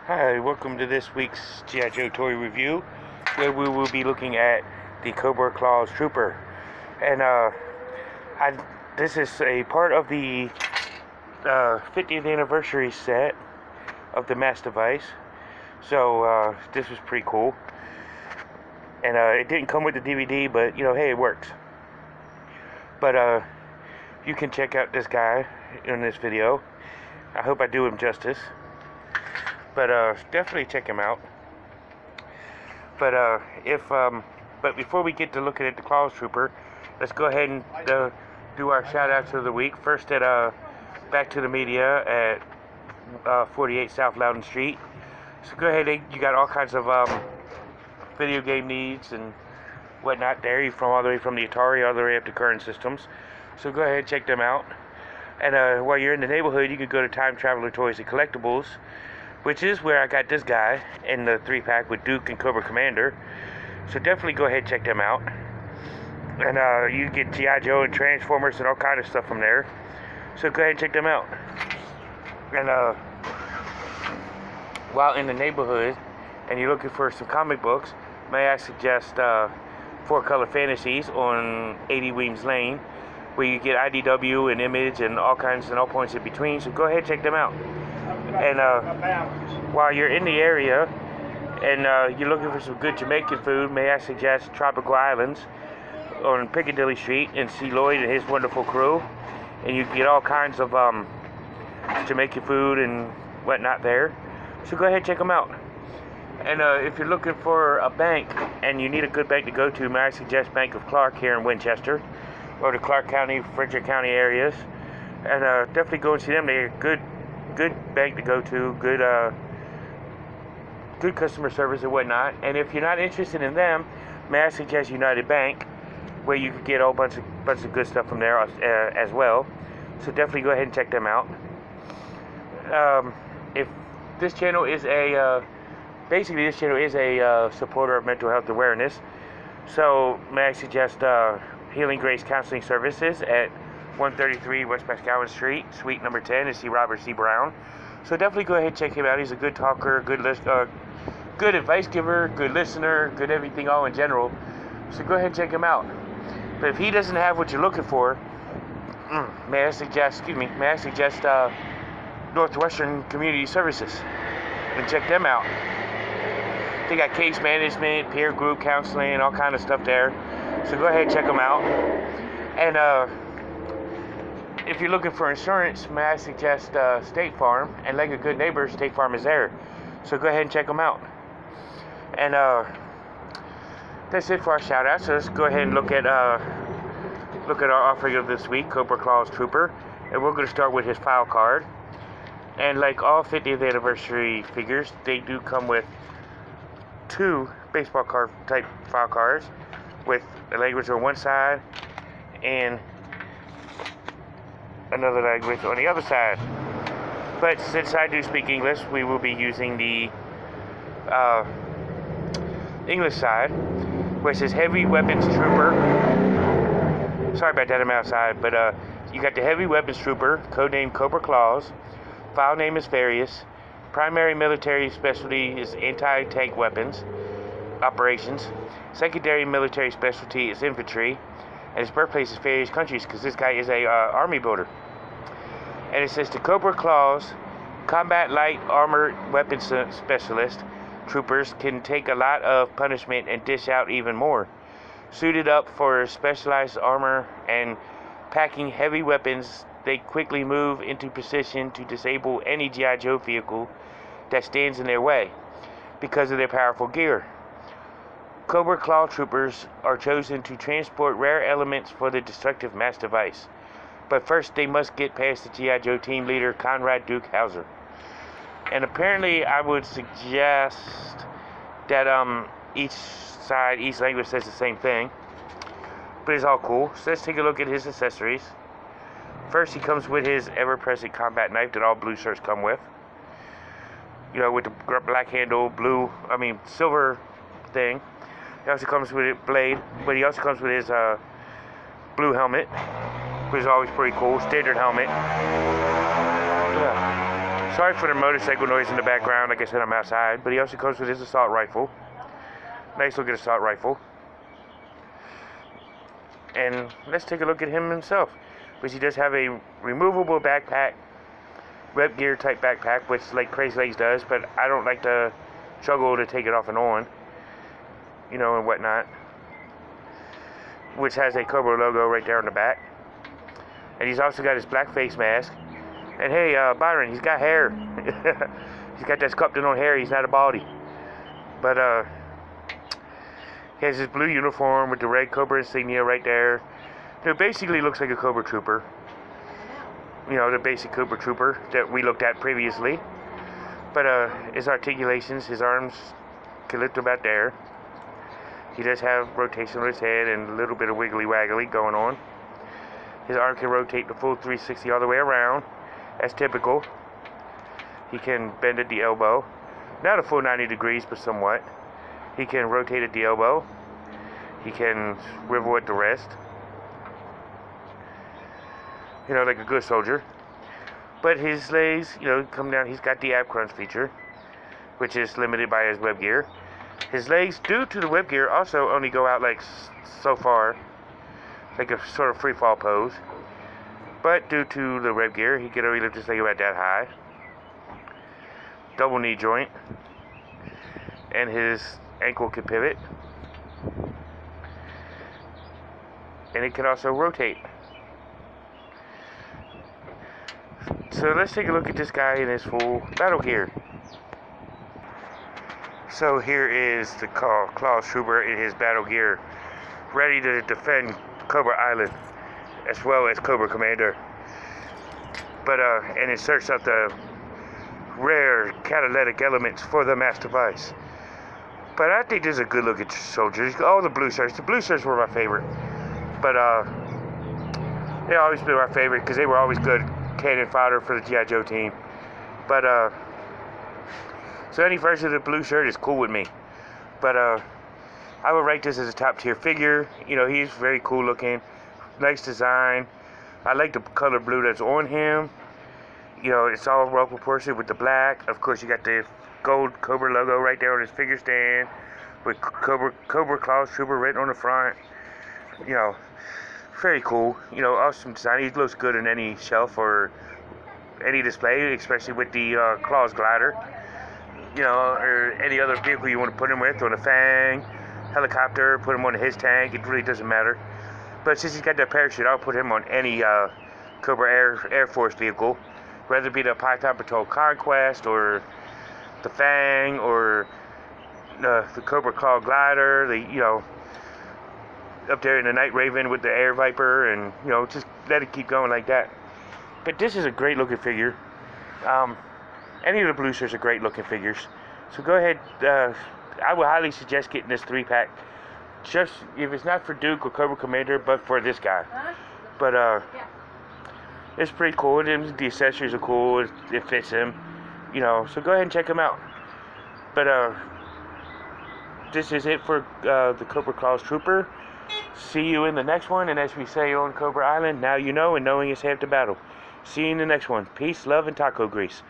Hi, welcome to this week's C.I. Joe toy review, where we will be looking at the Cobra Claws Trooper. And this is a part of the 50th anniversary set of the mass device. So this was pretty cool. And it didn't come with the DVD, but hey, it works. But you can check out this guy in this video. I hope I do him justice. But definitely check him out. But but before we get to looking at the Claws Trooper, let's go ahead and do our shout outs of the week. First at Back to the Media at 48 South Loudon Street. So go ahead, you got all kinds of video game needs and whatnot there, from all the way from the Atari all the way up to current systems. So go ahead and check them out. And while you're in the neighborhood, you can go to Time Traveler Toys and Collectibles, which is where I got this guy in the 3-pack with Duke and Cobra Commander. So definitely go ahead and check them out. And you get G.I. Joe and Transformers and all kind of stuff from there. So go ahead and check them out. And while in the neighborhood and you're looking for some comic books, may I suggest 4-Color Fantasies on 80 Weems Lane, where you get IDW and Image and all kinds and all points in between. So go ahead and check them out. And while you're in the area and you're looking for some good Jamaican food, may I suggest Tropical Islands on Piccadilly Street and see Lloyd and his wonderful crew. And you get all kinds of Jamaican food and whatnot there. So go ahead and check them out. And if you're looking for a bank and you need a good bank to go to, may I suggest Bank of Clark here in Winchester, or the Clark County, Frederick County areas. And definitely go and see them. They're good bank to go to, good customer service and whatnot. And if you're not interested in them, may I suggest United Bank, where you can get a whole bunch of good stuff from there as well. So definitely go ahead and check them out. If this channel is basically this channel is a supporter of mental health awareness, so may I suggest Healing Grace Counseling Services at 133 West Pascowan Street, Suite number 10, and see Robert C. Brown. So definitely go ahead and check him out. He's a good talker, good advice giver, good listener, good everything all in general. So go ahead and check him out. But if he doesn't have what you're looking for, may I suggest Northwestern Community Services, and check them out. They got case management, peer group counseling, all kind of stuff there. So go ahead and check them out. And if you're looking for insurance, may I suggest State Farm, and like a good neighbor, State Farm is there. So go ahead and check them out. And that's it for our shout out. So let's go ahead and look at our offering of this week, Cobra Claws Trooper. And we're going to start with his file card. And like all 50th anniversary figures, they do come with 2 baseball card type file cards with the language on one side and another language on the other side. But since I do speak English, we will be using the English side, where it says Heavy Weapons Trooper. Sorry about that, I'm outside. But you got the Heavy Weapons Trooper, codename Cobra Claws. File name is Various. Primary military specialty is anti-tank weapons operations. Secondary military specialty is infantry. And his birthplace is various countries, because this guy is a army builder. And it says the Cobra Claws combat light armored weapons specialist troopers can take a lot of punishment and dish out even more. Suited up for specialized armor and packing heavy weapons, they quickly move into position to disable any G.I. Joe vehicle that stands in their way because of their powerful gear. Cobra Claw Troopers are chosen to transport rare elements for the destructive mass device. But first, they must get past the G.I. Joe team leader, Conrad Duke Hauser. And apparently, I would suggest that each language says the same thing. But it's all cool. So let's take a look at his accessories. First, he comes with his ever-present combat knife that all blue shirts come with. With the black handle, silver thing. He also comes with a blade, but he also comes with his blue helmet, which is always pretty cool. Standard helmet. Yeah. Sorry for the motorcycle noise in the background. Like I said, I'm outside. But he also comes with his assault rifle. Nice looking assault rifle. And let's take a look at him himself. Which he does have a removable backpack. Web gear type backpack. Which like Crazy Legs does. But I don't like to struggle to take it off and on. You know, and whatnot. Which has a Cobra logo right there on the back. And he's also got his black face mask. And hey, Byron, he's got hair. He's got that sculpted on hair. He's not a baldy. But, he has his blue uniform with the red Cobra insignia right there. It basically looks like a Cobra Trooper. You know, the basic Cobra Trooper that we looked at previously. But, his articulations, his arms can lift about there. He does have rotation on his head and a little bit of wiggly waggly going on. His arm can rotate the full 360 all the way around, as typical. He can bend at the elbow. Not a full 90 degrees, but somewhat. He can rotate at the elbow. He can swivel at the wrist. You know, like a good soldier. But his legs, you know, come down. He's got the ab crunch feature, which is limited by his web gear. His legs, due to the web gear, also only go out like so far. Like a sort of free fall pose. But due to the web gear, he can only lift his leg about that high. Double knee joint. And his ankle can pivot. And it can also rotate. So let's take a look at this guy in his full battle gear. So here is the C.L.A.W.S Trooper in his battle gear. Ready to defend Cobra Island, as well as Cobra Commander. But, and it searched out the rare catalytic elements for the mass device. But I think this is a good looking soldier. Oh, the blue shirts. The blue shirts were my favorite. But, they always been my favorite because they were always good cannon fodder for the G.I. Joe team. But, so any version of the blue shirt is cool with me. But, I would rate this as a top tier figure. You know, he's very cool looking. Nice design. I like the color blue that's on him. You know, it's all well proportioned with the black. Of course, you got the gold Cobra logo right there on his figure stand. With Cobra C.L.A.W.S Trooper written on the front. You know, very cool. You know, awesome design. He looks good in any shelf or any display, especially with the C.L.A.W.S glider. You know, or any other vehicle you want to put him with, on a Fang, helicopter, put him on his tank, it really doesn't matter. But since he's got that parachute, I'll put him on any Cobra Air Force vehicle, whether it be the Python Patrol Conquest, or the Fang, or the Cobra Claw glider, you know, up there in the Night Raven with the Air Viper, and, you know, just let it keep going like that. But this is a great looking figure. Any of the blue shirts are great looking figures. So go ahead, I would highly suggest getting this 3-pack. Just, if it's not for Duke or Cobra Commander, but for this guy. But, it's pretty cool. The accessories are cool. It fits him. You know, so go ahead and check him out. But, this is it for the Cobra C.L.A.W.S Trooper. See you in the next one. And as we say on Cobra Island, now you know, and knowing is half the battle. See you in the next one. Peace, love, and taco grease.